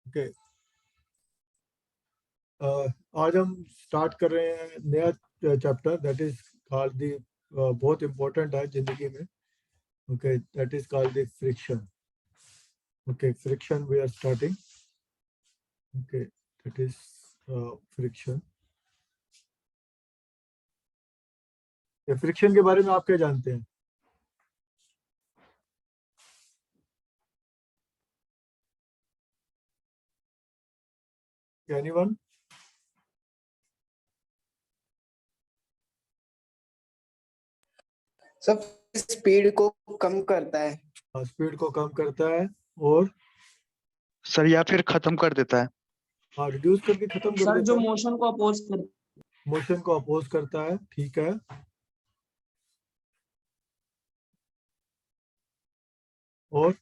Okay, आज हम start कर रहे हैं नया chapter that is called the बहुत इंपॉर्टेंट है जिंदगी में. Okay, that is called the friction. Okay, friction we are starting. Okay, that is friction. Friction के बारे में आप क्या जानते हैं? एनीवन? सब स्पीड को कम करता है. स्पीड को कम करता है और सर या फिर खत्म कर देता है. हाँ, रिड्यूस करके खत्म कर सर देता जो है. मोशन को अपोज कर मोशन को अपोज करता है. ठीक है. और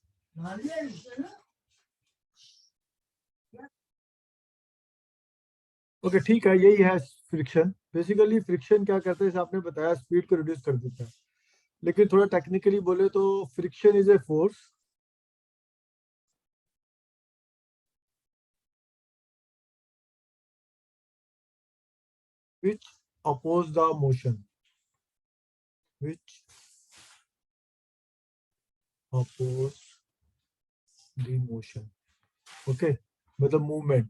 ओके, ठीक है, यही है फ्रिक्शन. बेसिकली फ्रिक्शन क्या करता है, जैसे आपने बताया, स्पीड को रिड्यूस कर देता है. लेकिन थोड़ा टेक्निकली बोले तो friction is a force which oppose the motion. Which oppose the motion. Okay, मतलब movement.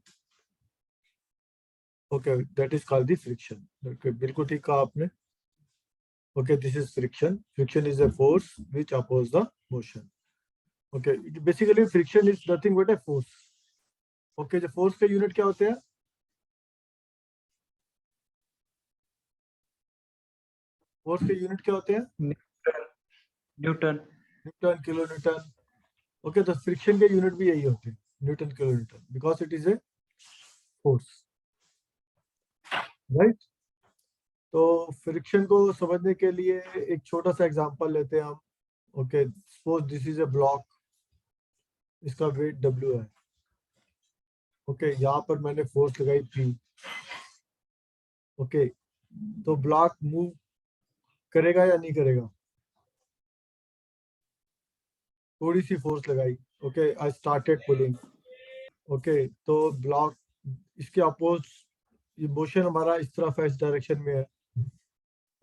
Okay, that is called the friction. Okay, बिल्कुल ठीक कहा आपने. Okay, this is friction. Friction is a force which oppose the motion. Okay, basically friction is nothing but a force. Okay, जो force के unit क्या होते हैं? Force के unit क्या होते हैं? Newton. Newton, kilo Newton. Okay, तो फ्रिक्शन के यूनिट भी यही होते हैं, Newton, kilo Newton, because it is a force. Right. तो फ्रिक्शन को समझने के लिए एक छोटा सा एग्जांपल लेते हैं हम. Okay, suppose this is a block. इसका वेट W है. ओके, यहाँ पर मैंने फोर्स लगाई P. ओके, तो ब्लॉक मूव करेगा या नहीं करेगा? थोड़ी सी फोर्स लगाई. Okay, I started pulling. Okay, तो ब्लॉक इसके अपोज, ये मोशन हमारा इस तरफ है, इस डायरेक्शन में है.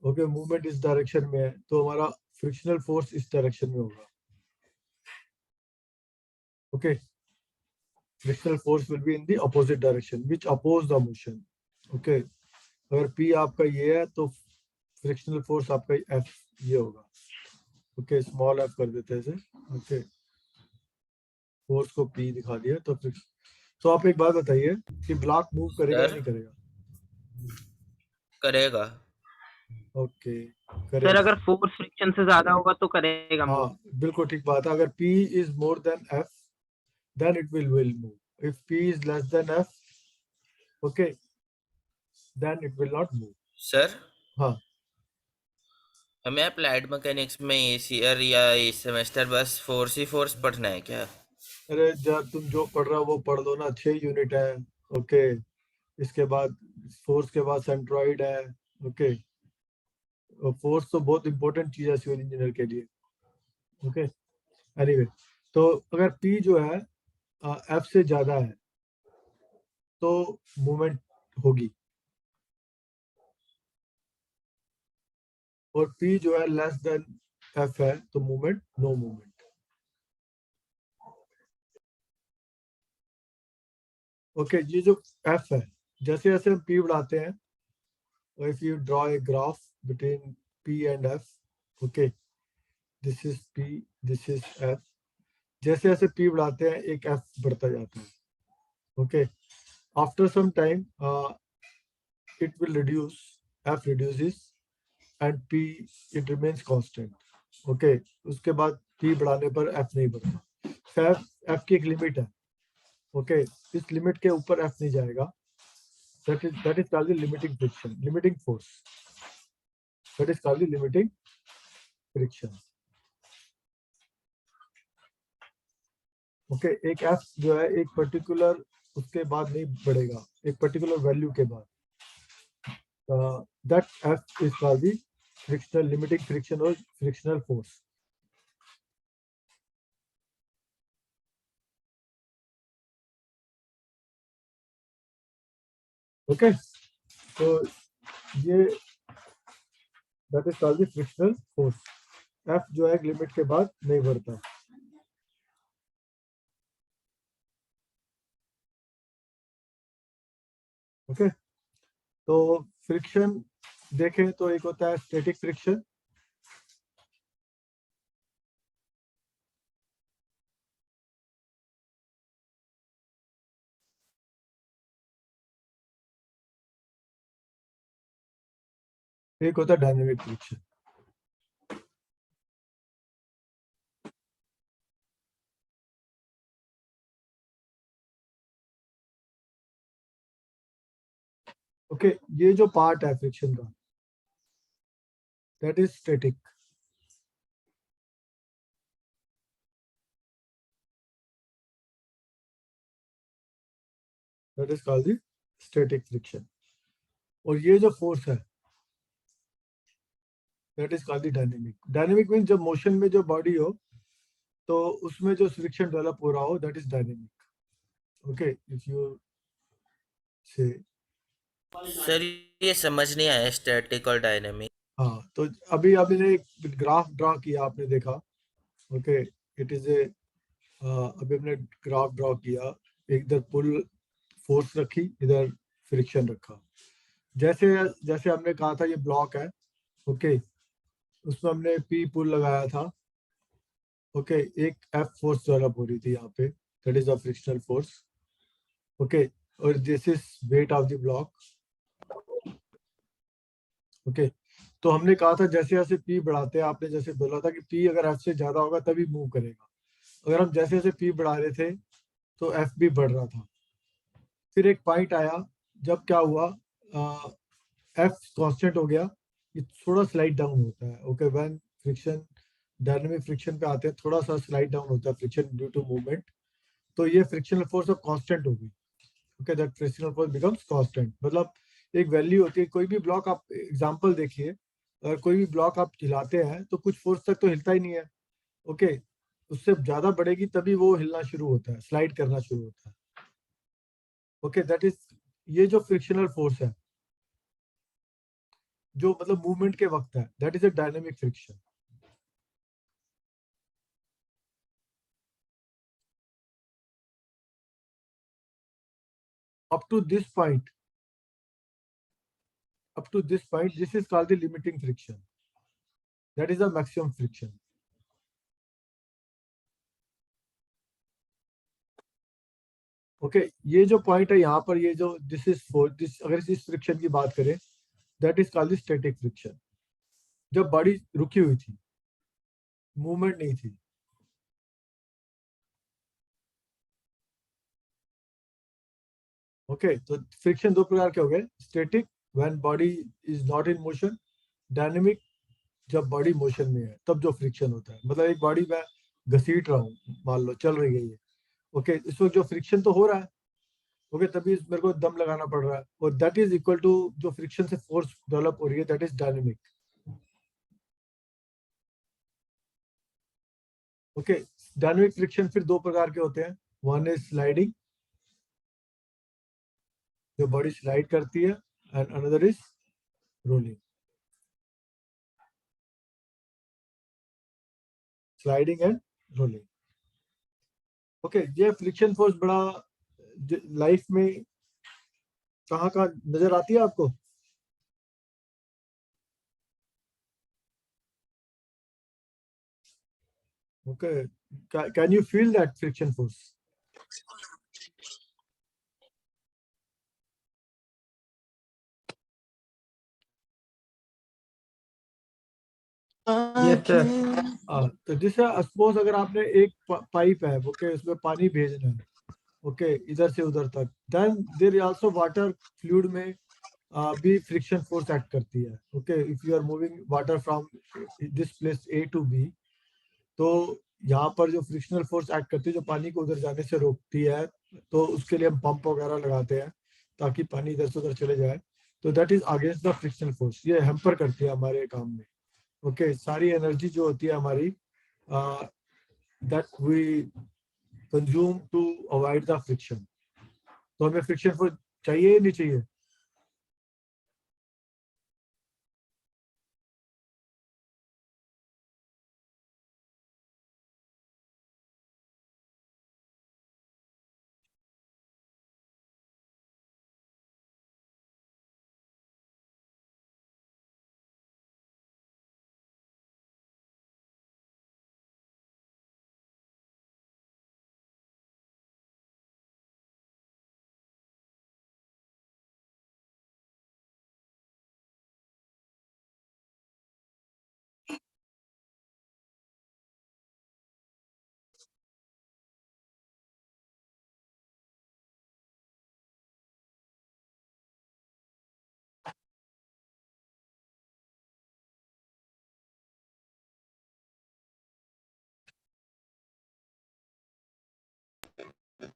ओके, मूवमेंट इस डायरेक्शन में है, तो हमारा फ्रिक्शनल फोर्स इस डायरेक्शन में होगा. Okay, frictional force will be in the opposite direction which oppose the motion. Okay, अगर P आपका ये है तो फ्रिक्शनल फोर्स आपका F ये होगा. ओके, स्मॉल f कर देते हैं इसे. ओके, फोर्स को P दिखा दिया. तो आप एक बात बताइए कि ब्लॉक मूव करेगा या नहीं करेगा? करेगा. ओके, सर करेगा. अगर फोर्स फ्रिक्शन से ज्यादा होगा तो करेगा. हाँ, बिल्कुल ठीक बात है. अगर P is more than F then it will move. If P is less than F, okay, then it will not move. Sir हाँ, हमें अप्लाइड मैकेनिक्स में इस ईयर या इस सेमेस्टर बस फोर्स ही फोर्स पढ़ना है क्या? अरे जब तुम जो पढ़ रहा हो वो पढ़ लो ना. 6 यूनिट है. ओके, इसके बाद फोर्स के बाद सेंट्रॉइड है. ओके, फोर्स तो बहुत इंपॉर्टेंट चीज है सिविल इंजीनियर के लिए. ओके, एनीवे, तो अगर P जो है F से ज्यादा है तो मूवमेंट होगी, और P जो है लेस देन F है तो मूवमेंट, नो मूवमेंट. ओके, ये जो F है, जैसे जैसे हम P बढ़ाते हैं, if you draw a graph between P and F, okay, this is P, this is F. जैसे जैसे P बढ़ाते हैं एक F बढ़ता जाता है. Okay, after some time it will reduce, F reduces and P it remains constant. Okay, उसके बाद P बढ़ाने पर F नहीं बढ़ता. F की एक लिमिट है. ओके, इस लिमिट के ऊपर F नहीं जाएगा. that is called the limiting friction, limiting force. That is called the limiting friction. Okay, एक F जो है एक पर्टिकुलर उसके बाद नहीं बढ़ेगा, एक पर्टिकुलर वैल्यू के बाद. that F is called the frictional, limiting friction or frictional force. Okay, तो ये that is called the frictional force. F जो है लिमिट के बाद नहीं बढ़ता। ओके, तो फ्रिक्शन देखें तो एक होता है स्टैटिक फ्रिक्शन, एक होता है डायनेमिक फ्रिक्शन। ओके, ये जो पार्ट है फ्रिक्शन का that is static. That is called the static friction. और ये जो फोर्स है that is called the dynamic. Dynamic means जब मोशन में जो बॉडी हो तो उसमें जो फ्रिक्शन डेवलप हो रहा हो that is dynamic. Okay, if you से सर ये समझ नहीं आया स्टैटिक और डायनेमिक। हाँ, तो अभी आपने एक ग्राफ ड्रॉ किया, आपने देखा। ओके, इट इज ए अभी हमने ग्राफ ड्रॉ किया, इधर पुल फोर्स रखी, इधर फ्रिक्शन रखा। जैसे जैसे हमने कहा था ये ब्लॉक है, ओके, उसमें हमने पी पुल लगाया था। ओके, एक एफ फोर्स डेवलप हो रही थी यहाँ पे, that is the frictional force. Okay, और this is weight of the block. Okay, तो हमने कहा था जैसे जैसे पी बढ़ाते हैं, आपने जैसे बोला था कि पी अगर एफ से ज्यादा होगा तभी मूव करेगा। अगर हम जैसे जैसे पी बढ़ा रहे थे तो एफ भी बढ़ रहा था। फिर एक पॉइंट आया जब क्या हुआ, एफ कांस्टेंट हो गया, ये थोड़ा स्लाइड डाउन होता है। Okay, when friction dynamic friction पे आते हैं थोड़ा सा स्लाइड डाउन होता है फ्रिक्शन ड्यू टू मूवमेंट, तो ये फ्रिक्शनल फोर्स अब कांस्टेंट हो गई। Okay, that frictional force becomes constant. मतलब एक वैल्यू होती है, कोई भी ब्लॉक आप एग्जांपल देखिए, अगर कोई भी ब्लॉक आप हिलाते हैं तो कुछ फोर्स तक तो हिलता ही नहीं है। ओके, उससे ज्यादा बढ़ेगी तभी वो हिलना शुरू होता है, स्लाइड करना शुरू होता है। ओके, दैट इज ये जो फ्रिक्शनल फोर्स है जो मतलब मूवमेंट के वक्त है, that is a dynamic friction. up to this point this is called the limiting friction, that is the maximum friction। Okay, ये जो पॉइंट है यहाँ पर, ये जो दिस इज फोर दिस, अगर इस फ्रिक्शन की बात करें that is called the static friction. जब बॉडी रुकी हुई थी, मूवमेंट नहीं थी। ओके, तो फ्रिक्शन दो प्रकार के हो गए, static when body is not in motion, dynamic जब बॉडी मोशन में है तब जो फ्रिक्शन होता है। मतलब एक बॉडी में घसीट रहा हूँ, मान लो चल रही है ये, ओके, इस वक्त जो फ्रिक्शन तो हो रहा है, ओके, तभी मेरे को दम लगाना पड़ रहा है, और दैट इज इक्वल टू जो फ्रिक्शन से फोर्स डेवलप हो रही है that is dynamic. Okay, dynamic friction फिर दो प्रकार के होते हैं, वन इज स्लाइडिंग, जो बॉडी स्लाइड करती है, and another is rolling. Sliding and rolling. Okay, ये फ्रिक्शन फोर्स बड़ा लाइफ में कहाँ कहाँ नजर आती है आपको? Okay, can you feel that friction force? Yes, sir. तो जैसे सपोज अगर आपने एक पाइप है, ओके, उसमें पानी भेजना है, ओके, इधर से उधर तक, then there is also water fluid में भी फ्रिक्शन फोर्स एक्ट करती है। Okay, if you are moving water from this place A to B, तो यहाँ पर जो फ्रिक्शनल फोर्स एक्ट करती है जो पानी को उधर जाने से रोकती है, तो उसके लिए हम पंप वगैरह लगाते हैं ताकि पानी इधर से उधर चले जाए। तो that is against the frictional force, ये हैम्पर करती है हमारे काम में। ओके, सारी एनर्जी जो होती है हमारी that we consume to avoid the friction. तो हमें फ्रिक्शन फोर्स चाहिए या नहीं चाहिए?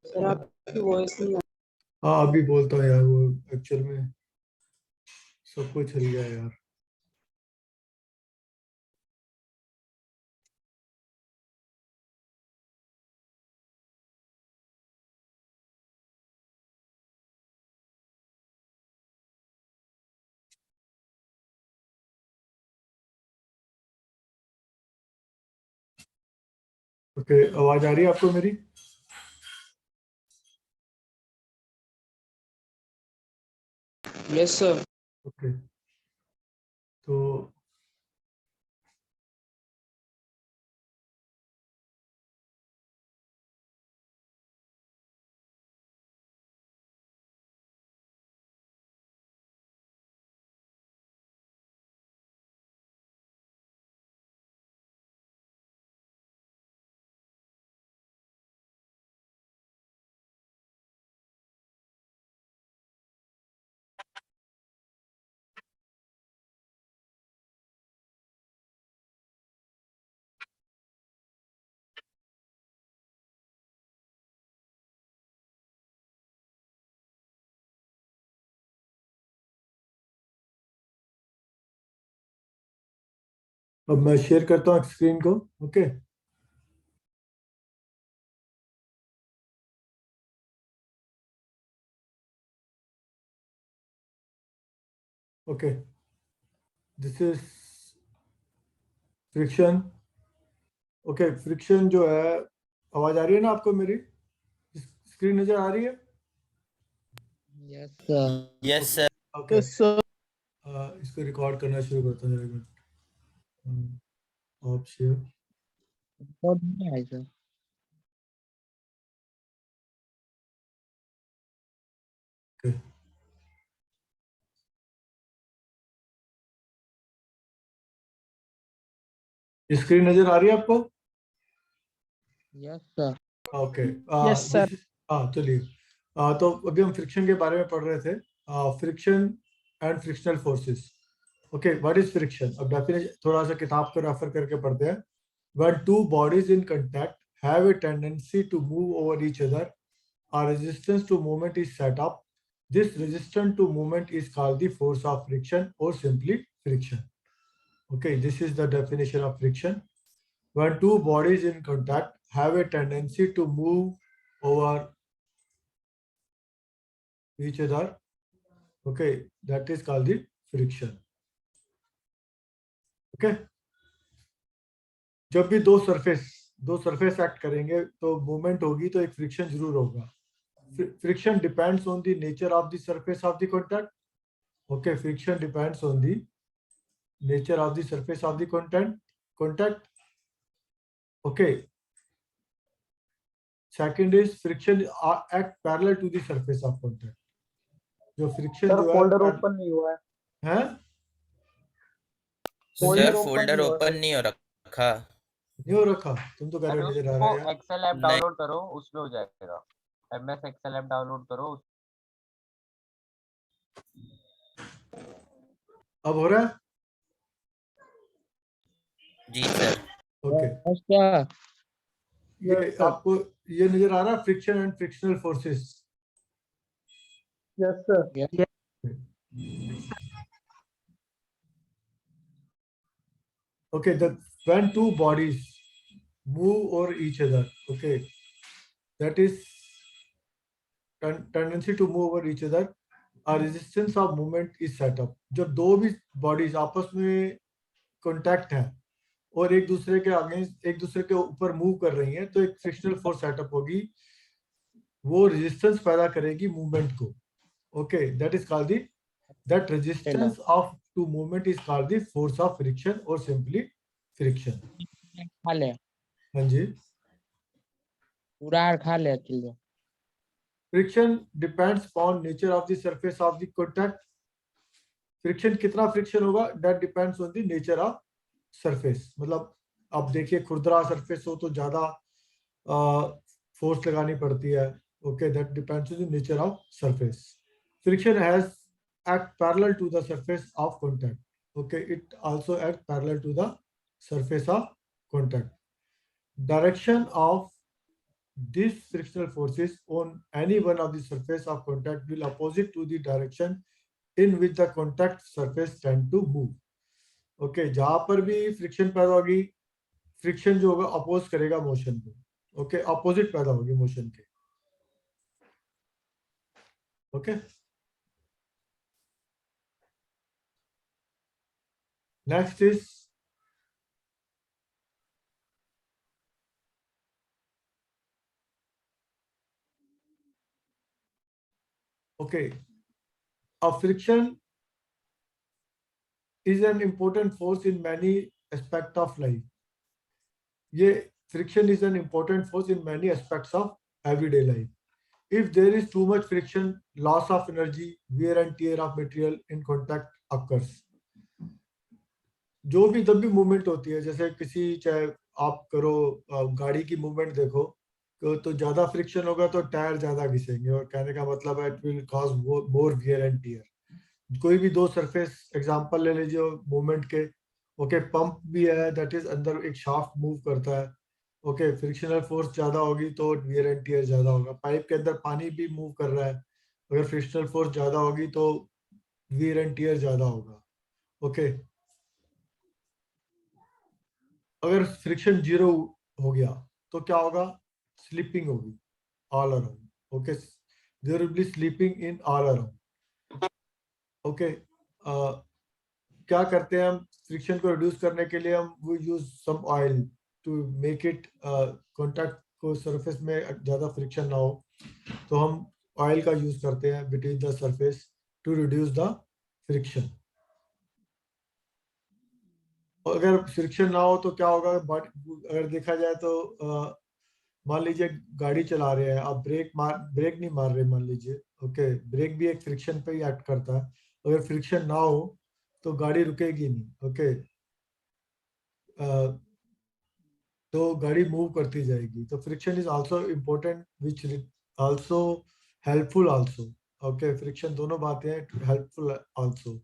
सर आपकी वॉइस नहीं आ हाँ अभी बोलता हूँ यार, वो एक्चुअल में सब कुछ हिल गया यार। ओके, आवाज आ रही है आपको मेरी? Yes sir. ओके, तो अब मैं शेयर करता हूँ स्क्रीन को। Okay, okay, this is friction. Okay, friction जो है, आवाज आ रही है ना आपको मेरी? स्क्रीन नजर आ रही है? Yes sir. Yes sir. Okay, sir. इसको रिकॉर्ड करना शुरू करता हूँ, एक मिनट। आप शेयर। बहुत नहीं आई सर। ओके, स्क्रीन नजर आ रही है आपको? Yes sir. Okay, Yes, sir. हाँ चलिए। तो अभी हम फ्रिक्शन के बारे में पढ़ रहे थे। Friction and frictional forces. Okay, what is friction? अब डेफिनेशन थोड़ा सा किताब को रेफर करके पढ़ते हैं। When two bodies in contact have a tendency to move over each other, a resistance to movement is set up. This resistance to movement is called the force of friction or simply friction. Okay, this is the definition of friction. When two bodies in contact have a tendency to move over each other, okay, that is called the friction. Okay, जब भी दो surface act करेंगे तो movement होगी, तो एक friction जरूर होगा। Friction depends on the nature of the surface of the contact. Okay, friction depends on the nature of the surface of the contact. Okay, second is friction act parallel to the surface of contact. जो friction sir जो folder है open नहीं हुआ है। हैं? Folder sir open folder नहीं हुआ open है। नहीं हो रखा। नहीं हो रखा? तुम तो कह रहे हो नजर आ रहा है यार। एक्सेल ऐप नहीं। डाउनलोड करो, उसमें हो जाएगा। एमएस एक्सेल ऐप डाउनलोड करो। अब हो रहा है? जी सर। Okay, yes sir. ये Yes, sir. आपको ये नजर आ रहा है, friction and frictional forces. Yes, sir. Yes Okay, when two bodies move over each other, okay, that is tendency to move over each other, a resistance of movement is set up. जब दो भी bodies आपस में contact है और एक दूसरे के अगेंस्ट, एक दूसरे के ऊपर मूव कर रही हैं, तो एक फ्रिक्शनल फोर्स सेटअप होगी, वो रेजिस्टेंस पैदा करेगी मूवमेंट को। Okay, that is called the that resistance of to movement is called the force of friction और सिंपली फ्रिक्शन। खा ले, हाँ जी। पूरा आर खा ले चिल्लो। Friction depends upon nature of the surface of the contact. Friction कितना फ्रिक्शन होगा, that depends on the nature of surface. मतलब अब देखिए, खुरदरा सरफेस हो तो ज्यादा फोर्स लगानी पड़ती है। Okay, that depends on the nature of surface. Friction has act parallel to the surface of contact. Okay, it also act parallel to the surface of contact. Direction of these frictional forces on any one of the surface of contact will opposite to the direction in which the contact surface tend to move. Okay, जहां पर भी friction पैदा होगी, friction जो होगा oppose करेगा motion को. Okay, opposite पैदा होगी मोशन के. Okay, next is okay, a friction is an important force in many aspects of life. ये friction is an important force in many aspects of everyday life. If there is too much friction, loss of energy, wear and tear of material in contact occurs. जो भी जब भी movement होती है, जैसे किसी चाहे आप करो गाड़ी की मूवमेंट देखो, तो ज्यादा फ्रिक्शन होगा तो टायर ज्यादा घिसेंगे, और कहने का मतलब है it will cause more wear and tear. कोई भी दो सरफेस एग्जांपल ले लीजिए मूवमेंट के. ओके, पंप भी है, दैट इज अंदर एक शाफ्ट मूव करता है. ओके, फ्रिक्शनल फोर्स ज्यादा होगी तो वियर एंड टियर ज्यादा होगा. पाइप के अंदर पानी भी मूव कर रहा है, अगर फ्रिक्शनल फोर्स ज्यादा होगी तो वियर एंड टियर ज्यादा होगा. ओके, अगर फ्रिक्शन जीरो हो गया तो क्या होगा? स्लिपिंग होगी all around. Okay, there will be slipping in all around. Okay, क्या करते हैं हम फ्रिक्शन को रिड्यूस करने के लिए? हम वो use some oil to make it contact को सरफेस में ज्यादा फ्रिक्शन ना हो, तो हम ऑयल का यूज करते हैं between the surface to reduce the friction. अगर फ्रिक्शन ना हो तो क्या होगा? अगर देखा जाए तो मान लीजिए गाड़ी चला रहे हैं आप, ब्रेक नहीं मार रहे मान लीजिए. ओके, ब्रेक भी एक फ्रिक्शन पे ही एक्ट करता है. अगर फ्रिक्शन ना हो तो गाड़ी रुकेगी नहीं. ओके, तो गाड़ी मूव करती जाएगी. तो friction is also important which also helpful also. Okay, friction दोनों बातें हैं, हेल्पफुल आल्सो.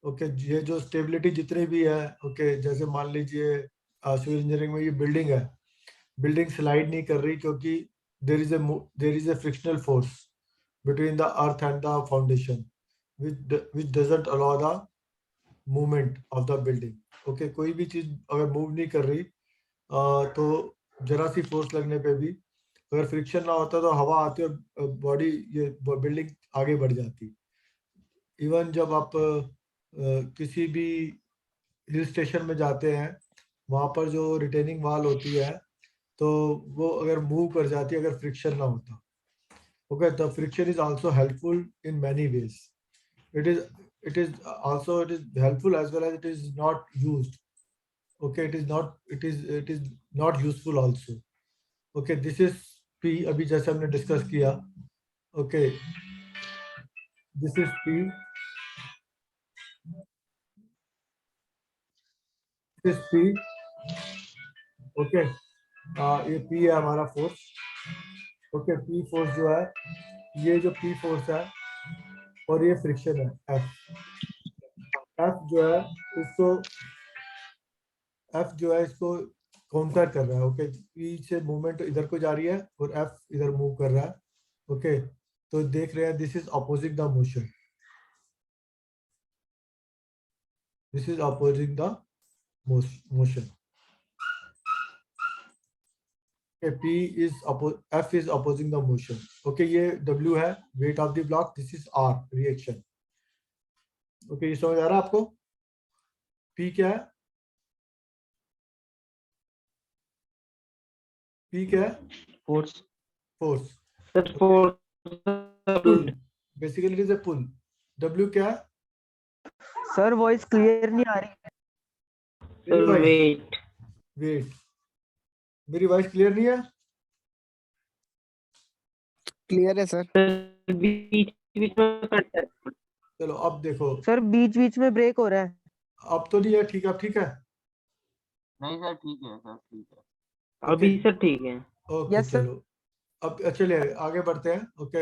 ओके, ये जो स्टेबिलिटी जितनी भी है, ओके, जैसे मान लीजिए सिविल इंजीनियरिंग में ये बिल्डिंग है, बिल्डिंग स्लाइड नहीं कर रही क्योंकि there is a frictional force between the earth and the foundation which doesn't allow the movement of the building. Okay, कोई भी चीज अगर मूव नहीं कर रही तो जरा सी फोर्स लगने पे भी अगर फ्रिक्शन ना होता तो हवा आती और बॉडी ये बिल्डिंग आगे बढ़ जाती. इवन जब आप किसी भी हिल स्टेशन में जाते हैं, वहां पर जो रिटेनिंग वॉल होती है तो वो अगर मूव कर जाती है अगर फ्रिक्शन ना होता. Okay, the friction is also helpful in many ways. it is helpful as well as it is not used. Okay, it is not useful also. Okay, this is P, अभी जैसे हमने discuss किया. Okay, this is P, this is P. Okay, ये P है हमारा force. Okay, P force जो है, ये जो P फोर्स है और ये फ्रिक्शन है F. F जो है इसको काउंटर कर रहा है. ओके, P से मूवमेंट इधर को जा रही है और F इधर मूव कर रहा है. ओके, तो देख रहे हैं this is opposing the motion. This is opposing the motion. P is F is opposing the motion. Okay, ये W है weight of the block. This is R reaction. Okay, ये समझ आ रहा है आपको? P क्या है? P क्या है? Force. Force. The force. Pull. Basically, it is a pull. W क्या है? सर वॉइस क्लियर नहीं आ रही. Sir, weight. Weight. मेरी वॉइस क्लियर नहीं है? क्लियर है सर. बीच में कट है. चलो अब देखो, सर बीच बीच में ब्रेक हो रहा है. अब तो नहीं है. ठीक है, अब ठीक है. नहीं सर ठीक है सर ठीक है. अभी सर ठीक है. Okay, Yes, sir. चलो अब चलिए आगे बढ़ते हैं. ओके,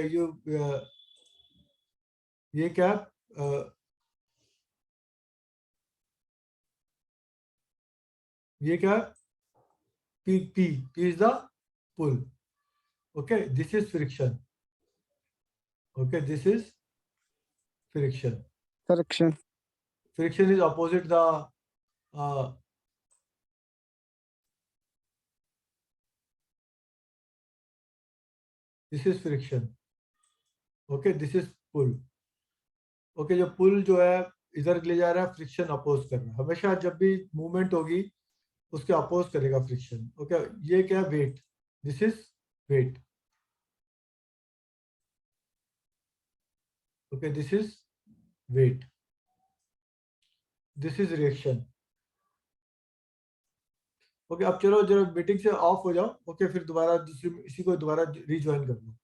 ये क्या? ये क्या? P is the pull. Okay, this is friction. Okay, this is friction. Friction. Friction is opposite the this is friction. Okay, this is pull. Okay, जो pull जो है इधर ले जा रहा है, फ्रिक्शन अपोज कर रहा है. हमेशा जब भी मूवमेंट होगी उसके अपोज करेगा फ्रिक्शन. ओके, ये क्या है? Weight. This is weight. Okay, this is weight. This is reaction. Okay, अब चलो जरा मीटिंग से ऑफ हो जाओ. ओके, फिर दोबारा दूसरी इसी को दोबारा रिज्वाइन कर लो.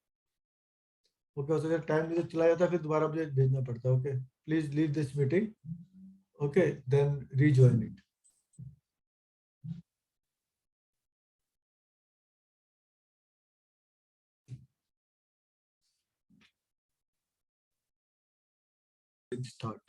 ओके, हो सकता है टाइम मुझे चला जाता है, फिर दोबारा मुझे भेजना पड़ता है. Okay, please leave this meeting. Okay, then rejoin it. Start.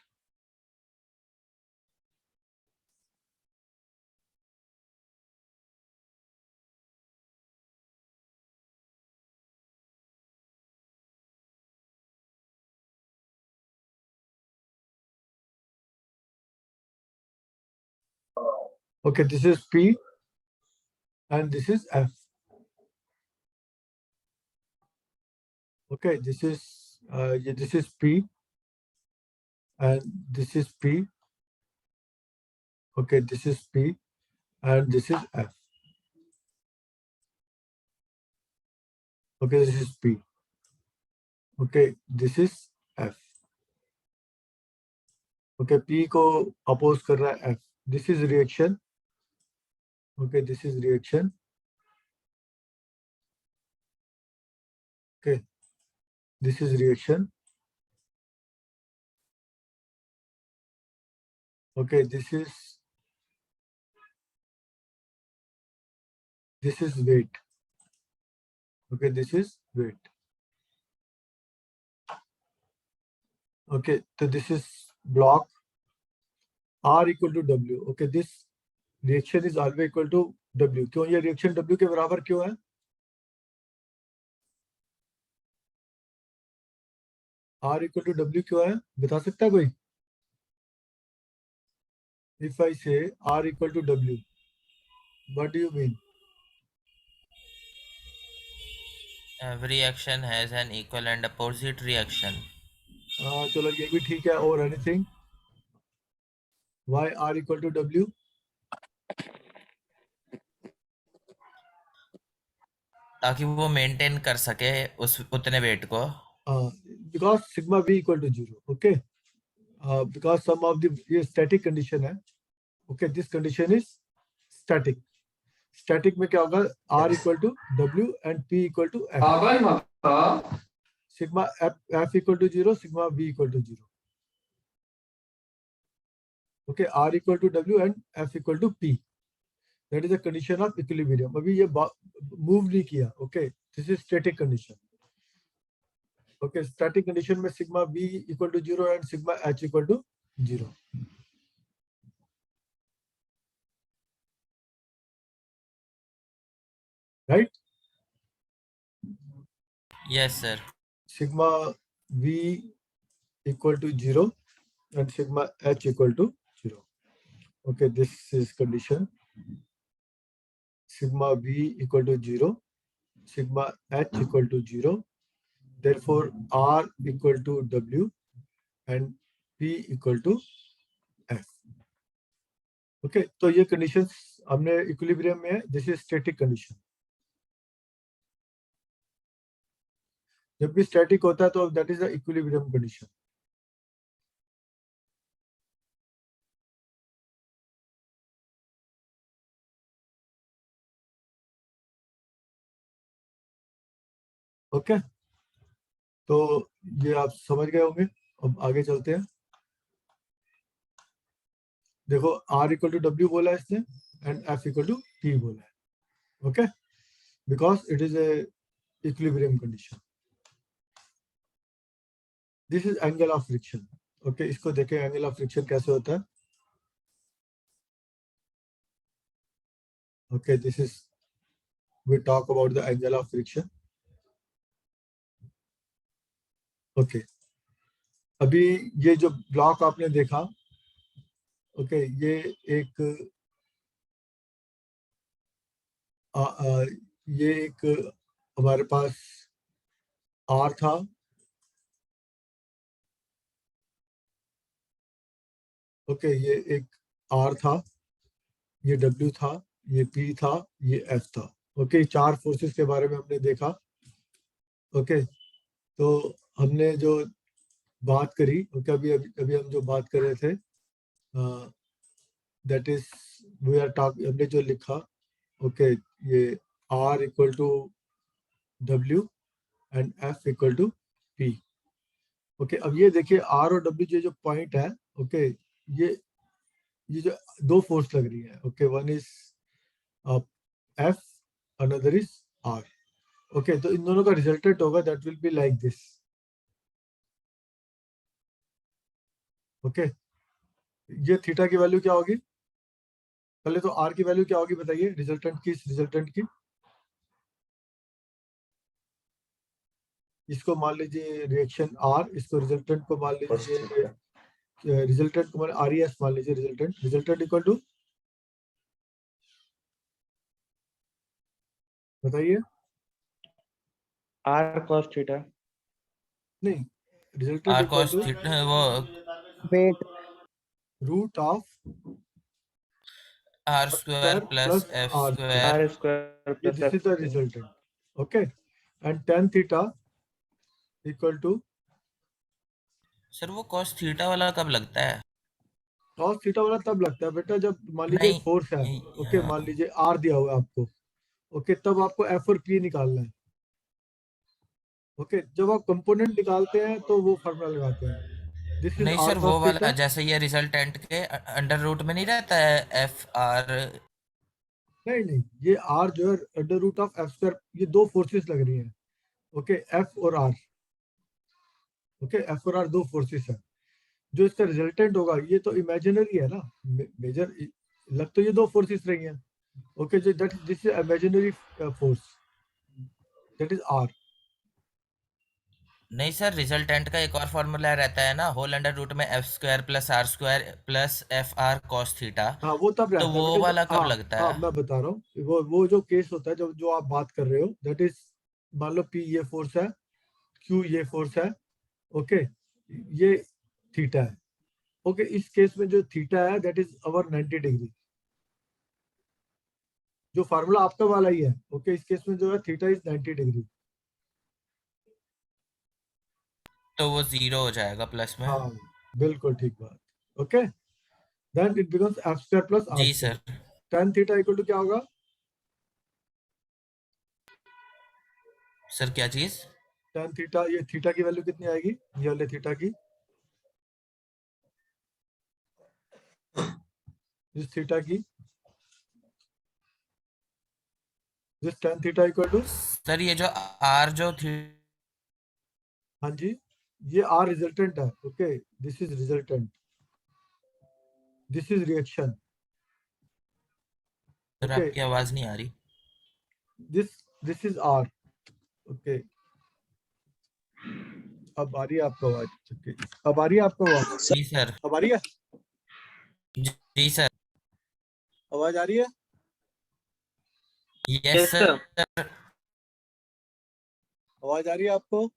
Okay, this is P and this is F. Okay, this is P and this is P. Okay, this is P and this is F. Okay, this is P. Okay, this is F. Okay, P को oppose कर रहा है F. This is reaction. Okay, this is reaction. Okay, this is reaction. Okay, this is weight. Okay, this is weight. Okay, so this is block. R equal to W. Okay, this reaction is always equal to W. क्यों ये reaction W के बराबर क्यों है? R equal to W क्यों है? बता सकता है कोई? If I say R equal to W, what do you mean? Every action has an equal and opposite reaction. चलो ये भी ठीक है. और anything? Why R equal to W? ताकि वो मेंटेन कर सके उस उतने वेट को. Because sigma V equal to 0. Okay. Because some of the ये static condition है. Okay, this condition is static. Static में क्या होगा? R equal to W and P equal to F. Sigma F equal to 0, sigma V equal to 0. Okay, R equal to W and F equal to P. That is the condition of equilibrium. अभी ये move नहीं किया. Okay, this is static condition. Okay, static condition में sigma V equal to 0 and sigma H equal to 0. Right? Yes, sir. Sigma V equal to 0 and sigma H equal to 0. Okay, this is condition. Sigma V equal to 0, sigma H equal to 0. Therefore, R equal to W and P equal to F. Okay, तो ये conditions हमने equilibrium में है. This is static condition. जब भी static होता है तो that is the equilibrium condition. Okay, तो ये आप समझ गए होंगे. अब आगे चलते हैं. देखो R equal to W बोला है इसने and F equal to P बोला है. Okay, because it is a equilibrium condition. This is angle of friction. Okay, इसको देखें angle of friction कैसे होता है. Okay, this is we talk about the angle of friction. Okay अभी ये जो ब्लॉक आपने देखा, ओके ये एक ये एक हमारे पास आर था, ओके ये एक आर था, ये डब्ल्यू था, ये पी था, ये एफ था। ओके चार फोर्सेस के बारे में हमने देखा। ओके तो हमने जो बात करी, ओके अभी अभी अभी हम जो बात कर रहे थे, that is we are talk, हमने जो लिखा, ओके ये R equal to W and F equal to P. Okay अब ये देखिए आर और डब्ल्यू जो पॉइंट है, ओके ये जो दो फोर्स लग रही है, okay one is F, another is R. Okay तो इन दोनों का रिजल्टेंट होगा that will be like this. Okay ये थीटा की वैल्यू क्या होगी? पहले तो आर की वैल्यू क्या होगी बताइए, रिजल्टेंट की, रिजल्टेंट की। इसको मान लीजिए रिएक्शन आर, इसको रिजल्टेंट को मान लीजिए, रिजल्टेंट को मान आर ई एस मान लीजिए, रिजल्टेंट रिजल्टेंट इक्वल टू, बताइए। R cos theta. नहीं, resultant R equal cos two theta वो wait root of R square plus F R square. R square plus this is the resultant. Okay and tan theta equal to, sir वो cos theta वाला कब लगता है? cos theta वाला तब लगता है बेटा जब मान लीजिए नहीं फोर्स है, ओके मान लीजिए आर दिया हुआ है आपको, ओके तब आपको एफ और पी निकालना है। ओके जब आप कंपोनेंट निकालते हैं तो वो फार्मूला लगाते हैं, दिस इज नहीं आर सर वो cos वाला थीटा। जैसे ये रिजल्टेंट के अंडर रूट में नहीं रहता है एफ आर। नहीं नहीं, ये आर जो है under root of F square, ये दो फोर्सेस लग रही हैं, ओके एफ और आर। ओके एफ और आर दो फोर्सेस है, जो इसका रिजल्टेंट होगा ये तो इमेजिनरी है ना, मेजर लग तो ये दो फोर्सेस रही हैं। ओके जो that this is imaginary force, that is R. नहीं सर रिजल्टेंट का एक और फॉर्मूला रहता है ना, होल अंडर रूट में F square plus R square plus F R cos theta. हाँ वो तब तो रहता है वो बेटे वाला कब हाँ लगता हाँ है? मैं बता रहा हूँ, वो जो केस होता है जो जो आप बात कर रहे हो, दैट इज मान लो पी ये फोर्स है, क्यू ये फोर्स है, ओके ये थीटा है। ओके इस केस में जो थीटा है दैट इज अवर 90 डिग्री, जो फार्मूला आपका वाला ही है। ओके इस केस में जो है थीटा इज 90 डिग्री। तो वो जीरो हो जाएगा प्लस में। हाँ बिल्कुल ठीक बात। Okay then it becomes F square plus R G square. Sir. tan theta equal to क्या होगा? सर क्या चीज? tan थीटा, ये थीटा की वैल्यू कितनी आएगी, ये वाले थीटा की, इस थीटा की, this tan theta equal to, sir ये जो आर जो थी हाँ जी ये आर रिजल्टेंट है। Okay this is resultant, this is reaction. Sir okay आपकी आवाज नहीं आ रही। This is R. ओके अब आ रही है आपको आवाज? ओके अब आ रही है आपको आवाज? जी सर। अब आ रही है, जी सर। आवाज आ रही है? Yes yes sir. सर। आवाज आ रही है आपको?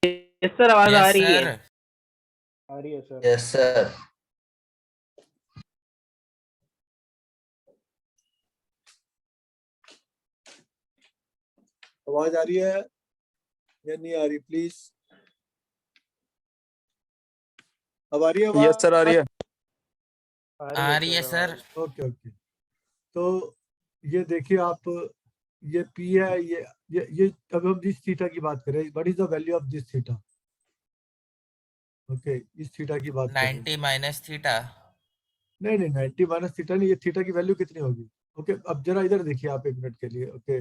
यस सर आवाज आ यस रही है। सर। आ रही है सर। Yes sir. आवाज आ रही है या नहीं आ रही प्लीज? अब आ रही है आवाज? यस सर आ रही है। आ रही है सर। ओके ओके तो ये देखिए आप, ये P है, ये अब हम जिस थीटा की बात करें, what is the value of this theta? Okay इस थीटा की बात करें, 90 माइनस थीटा। नहीं नहीं 90 माइनस थीटा नहीं, ये थीटा की वैल्यू कितनी होगी? ओके अब जरा इधर देखिए आप एक मिनट के लिए। ओके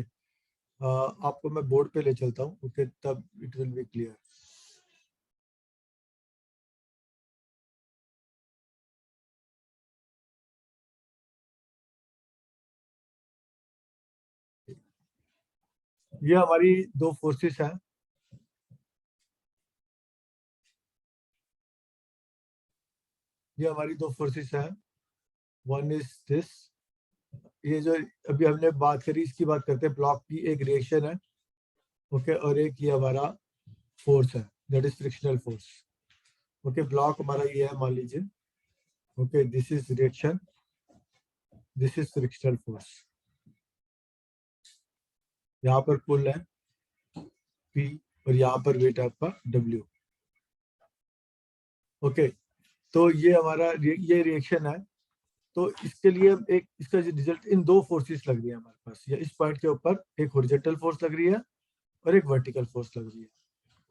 आपको मैं बोर्ड पे ले चलता हूँ, ओके तब इट विल बी क्लियर। ये हमारी दो फोर्सेस हैं, ये हमारी दो फोर्सेस हैं, वन इज दिस, ये जो अभी हमने बात करी इसकी बात करते हैं, ब्लॉक की एक रिएक्शन है, ओके, और एक ये हमारा फोर्स है, that is frictional force. Okay, block हमारा ये है, मान लीजिए, okay, this is reaction, this is frictional force, यहाँ पर पुल है P और यहाँ पर वेट है आपका W। ओके, तो ये हमारा ये रिएक्शन है, तो इसके लिए एक इसका रिजल्ट इन दो फोर्सेस लग रही है हमारे पास, या इस पॉइंट के ऊपर एक हॉरिजॉन्टल फोर्स लग रही है और एक वर्टिकल फोर्स लग रही है।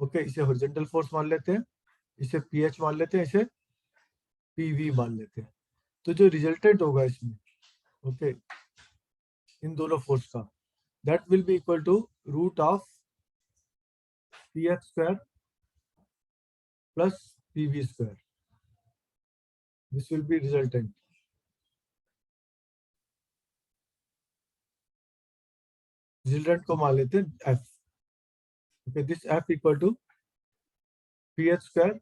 ओके, इसे हॉरिजॉन्टल फोर्स मान लेते हैं, इसे PH मान लेते हैं, इसे PV मान लेते हैं। तो जो रिजल्टेंट होगा इसमें, ओके, इन दोनों फोर्स का, that will be equal to root of PH square plus PV square, this will be resultant. Resultant को मान लेते हैं F। Okay, this F equal to PH square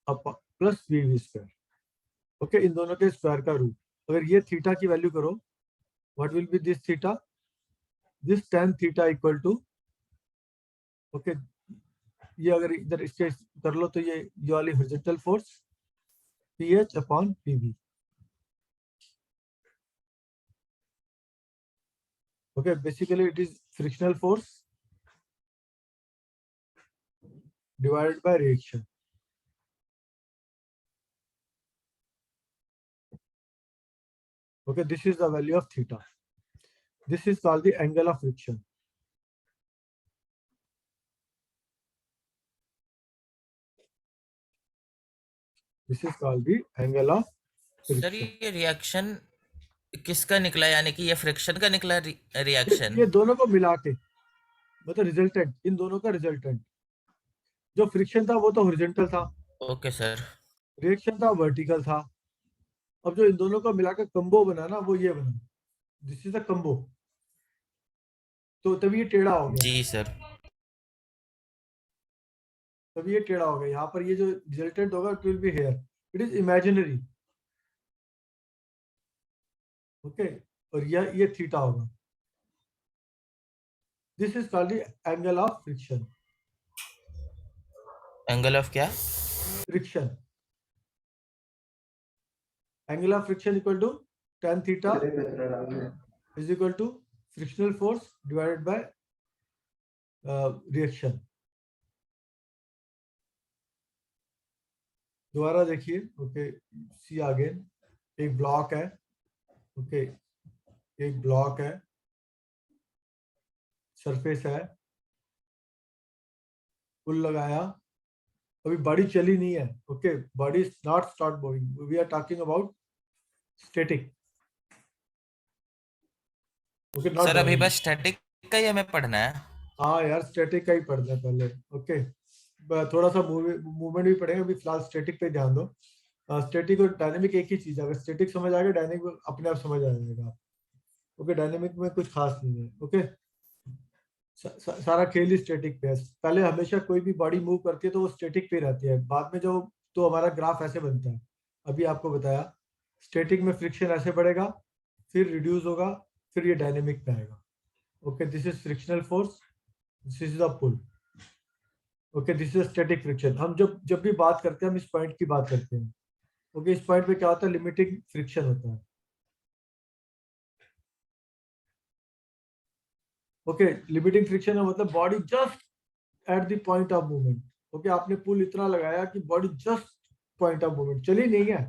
plus PV square. Okay, इन दोनों के स्क्वायर का root, अगर ये थीटा की वैल्यू करो, what will be this theta, this tan theta equal to, okay, ये अगर इधर इसके कर लो तो ये वाली horizontal force PH upon PV। Okay, basically it is frictional force divided by reaction. Okay, this is the value of theta. This is called the angle of friction. This is called the angle of sir friction. ये reaction किसका निकला, यानी कि ये friction का निकला reaction? ये दोनों को मिला के, मतलब रिजल्टेंट, इन दोनों का रिजल्टेंट, जो फ्रिक्शन था वो तो हॉरिजॉन्टल था, ओके सर। रिएक्शन था वर्टिकल था, अब जो इन दोनों का मिलाकर कंबो बना ना, वो ये बना, दिस इज अ कंबो, तो तभी ये टेढ़ा हो गया, जी सर। तभी ये टेढ़ा हो गया। यहाँ पर ये जो रिजल्टेंट होगा it will be here, it is imaginary. Okay, और ये थीटा होगा। This is called the angle of friction. Angle of क्या? Friction, angle of friction equal to tan theta is equal to frictional force divided by reaction। दोबारा देखिए, okay, see again, एक block है, okay, एक block है, surface है, pull लगाया, अभी बॉडी चली नहीं है, okay, body is not start moving, we are talking about static. Okay, not sir अभी बस स्टैटिक का ही हमें पढ़ना है। हाँ यार, स्टैटिक का ही पढ़ना है पहले। ओके, थोड़ा सा मूवमेंट भी पढ़ेंगे, अभी फिलहाल स्टैटिक पे ध्यान दो। स्टैटिक और डायनेमिक एक ही चीज है, अगर स्टैटिक समझ आ गया डायनेमिक अपने आप समझ आ जाएगा। ओके, डायनेमिक में कुछ खास नहीं है। ओके, सारा खेल ही स्टैटिक पे है। पहले हमेशा कोई भी बॉडी मूव करती है तो वो स्टैटिक पे रहती है, बाद में जो तो हमारा ग्राफ ऐसे बनता है, अभी आपको बताया, स्टैटिक में फ्रिक्शन ऐसे बढ़ेगा, फिर रिड्यूस होगा, फिर ये डायनेमिक पे आएगा। Okay, this is frictional force, this is the pull. Okay, this is static friction. हम जब भी बात करते हैं हम इस पॉइंट की बात करते हैं। ओके, इस पॉइंट पे क्या होता है, लिमिटिंग फ्रिक्शन होता है। ओके, लिमिटिंग फ्रिक्शन है मतलब body just at the point of movement. Okay, आपने पुल इतना लगाया कि body just point of movement चली नहीं है,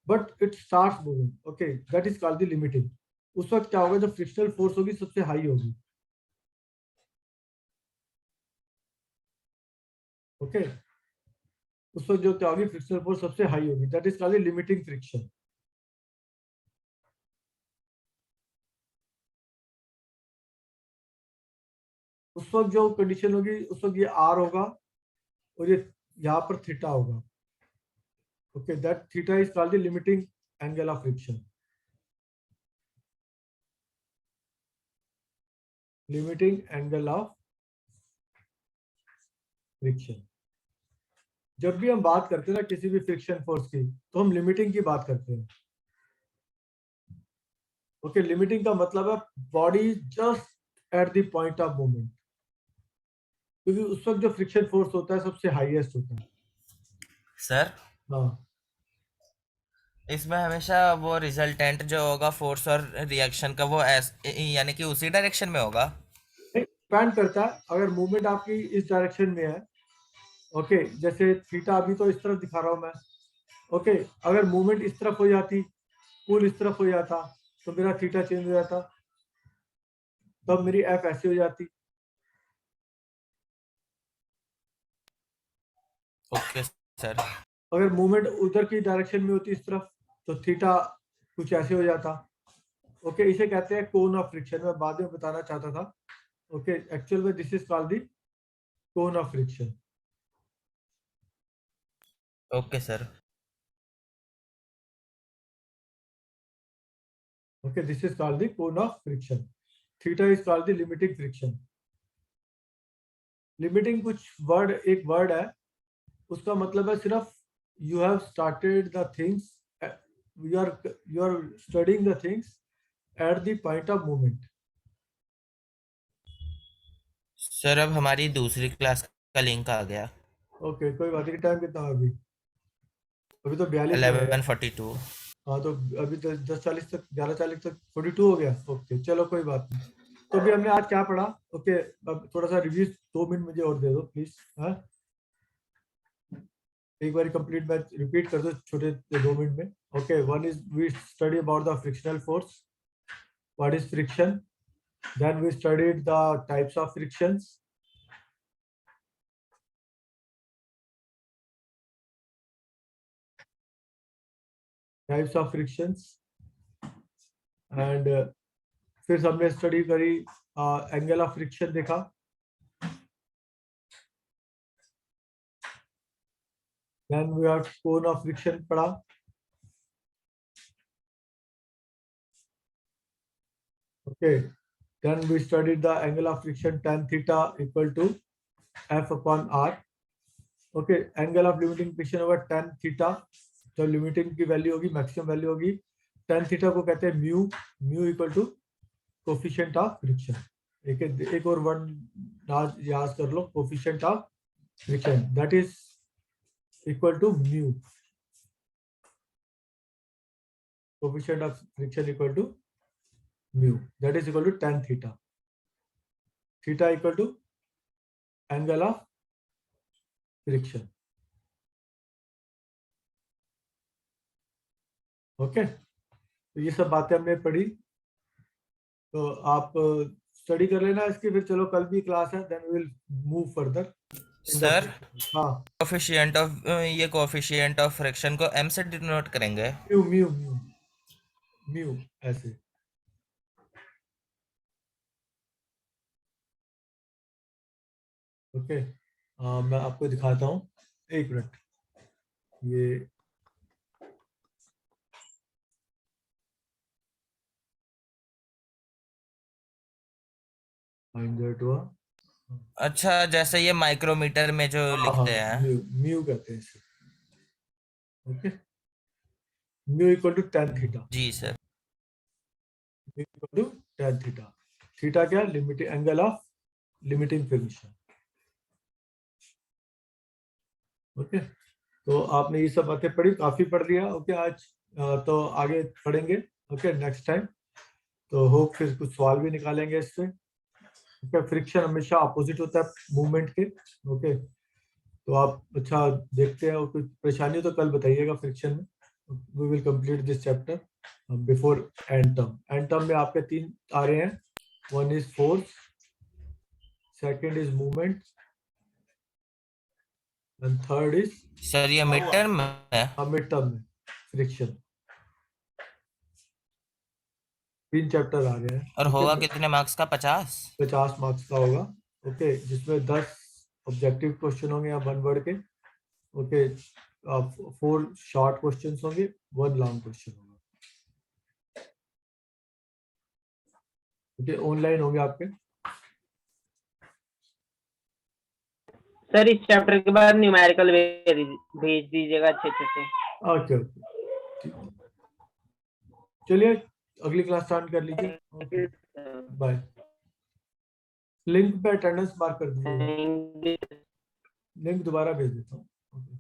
but it starts moving. Okay, that is called the limiting. उस वक्त क्या होगा, जब फ्रिक्शनल फोर्स होगी सबसे हाई होगी। ओके, उस वक्त जो क्या होगी, फ्रिक्शनल फोर्स सबसे हाई होगी, that is called limiting friction. उस वक्त जो कंडीशन होगी, उस वक्त ये आर होगा और ये यहाँ पर थीटा होगा। Okay, that theta is called the limiting angle of friction. Limiting angle of friction. जब भी हम बात करते हैं ना किसी भी फ्रिक्शन फोर्स की, तो हम लिमिटिंग की बात करते हैं। ओके, लिमिटिंग का मतलब है body just at the point of movement, क्योंकि उस वक्त जो फ्रिक्शन फोर्स होता है सबसे हाईएस्ट होता है। सर हाँ, इसमें हमेशा वो रिजल्टेंट जो होगा फोर्स और रिएक्शन का वो यानी कि उसी डायरेक्शन में होगा। डिपेंड करता है, अगर मूवमेंट आपकी इस डायरेक्शन में है, ओके, जैसे थीटा अभी तो इस तरफ दिखा रहा हूं मैं, ओके, अगर मूवमेंट इस तरफ हो जाती, पुल इस तरफ हो जाता, तो मेरा थीटा चेंज हो जाता, तब मेरी एफ ऐसी हो जाती। Okay sir. अगर मूवमेंट उधर की डायरेक्शन में होती इस तरफ, तो थीटा कुछ ऐसे हो जाता। ओके, इसे कहते हैं कोन ऑफ फ्रिक्शन, मैं बाद में बताना चाहता था। ओके, एक्चुअल में this is called the cone of friction. Okay sir. Okay, this is called the cone of friction. Theta is called the limiting friction. Limiting कुछ वर्ड, एक वर्ड है, उसका मतलब है सिर्फ you have started the things, you are studying the things at the point of movement. Sir अब हमारी दूसरी क्लास का लिंक आ गया। ओके, कोई बात नहीं। टाइम कितना है अभी? अभी तो 42 मिनट है। 11:42। हाँ, तो अभी 10:40 तक, 11:40 तक 42 हो गया। ओके, चलो कोई बात नहीं। तो अभी हमने आज क्या पढ़ा? ओके, अब थोड़ा सा रिव्यू 2 मिनट मुझे और दे दो प्लीज। हाँ, एक बार कंप्लीट मैं रिपीट कर दो छोटे 2 मिनट में। Okay, one is we study about the frictional force, what is friction, then we studied the types of frictions, and फिर हमने स्टडी करी एंगल ऑफ फ्रिक्शन देखा, then we have cone of friction पढ़ा, okay, then we studied the angle of friction tan theta equal to f upon r. Okay, angle of limiting friction over tan theta, तो limiting की value होगी, maximum value होगी tan theta को कहते हैं mu, mu equal to coefficient of friction. एक और word याद कर लो, coefficient of friction, that is equal to mu, coefficient of friction equal to mu, that is equal to tan theta, theta equal to angle of friction. Okay, तो ये सब बातें हमने पढ़ी, तो आप स्टडी कर लेना इसकी, फिर चलो कल भी क्लास है, then we will move further. Sir हाँ, कोफिशिएंट ऑफ ये कोफिशिएंट ऑफ फ्रिक्शन को m से डिनोट करेंगे। म्यू म्यू म्यू म्यू ऐसे। ओके, मैं आपको दिखाता हूँ, एक मिनट, ये फाइंड दैट हुआ। अच्छा, जैसे ये माइक्रोमीटर में जो लिखते हैं। म्यू म्यू कहते हैं इसे। Okay, mu equal to tan theta, जी sir. Equal to tan theta, theta क्या? Limiting angle of limiting friction. Okay, तो आपने ये सब बातें पढ़ी, काफी पढ़ लिया। ओके, आज तो आगे पढ़ेंगे। ओके, नेक्स्ट टाइम तो होप फिर कुछ सवाल भी निकालेंगे इससे। ओके, फ्रिक्शन हमेशा अपोजिट होता है मूवमेंट के। ओके, तो आप अच्छा देखते हैं, और कुछ परेशानी हो तो कल बताइएगा फ्रिक्शन में। We will complete this chapter before end term. End term में आपके 3 आ रहे हैं, one is force, second is movement, and third is sir ये मिड टर्म है। मिड टर्म में फ्रिक्शन। 3 चैप्टर आ रहे हैं। और होगा कितने मार्क्स का? 50 मार्क्स का होगा। ओके, जिसमें 10 ऑब्जेक्टिव क्वेश्चन होंगे या 1 वर्ड के। ओके, 4 शॉर्ट क्वेश्चंस होंगे, 1 लॉन्ग क्वेश्चन होगा। ओके, ऑनलाइन होंगे आपके। सर इस चैप्टर के बाद न्यूमेरिकल भेज दीजिएगा अच्छे अच्छे से। ओके ओके चलिए अगली क्लास स्टार्ट कर लीजिए। Okay bye. लिंक पे अटेंडेंस मार्क कर दीजिएगा। Thank you. लिंक दोबारा भेज देता हूँ। ओके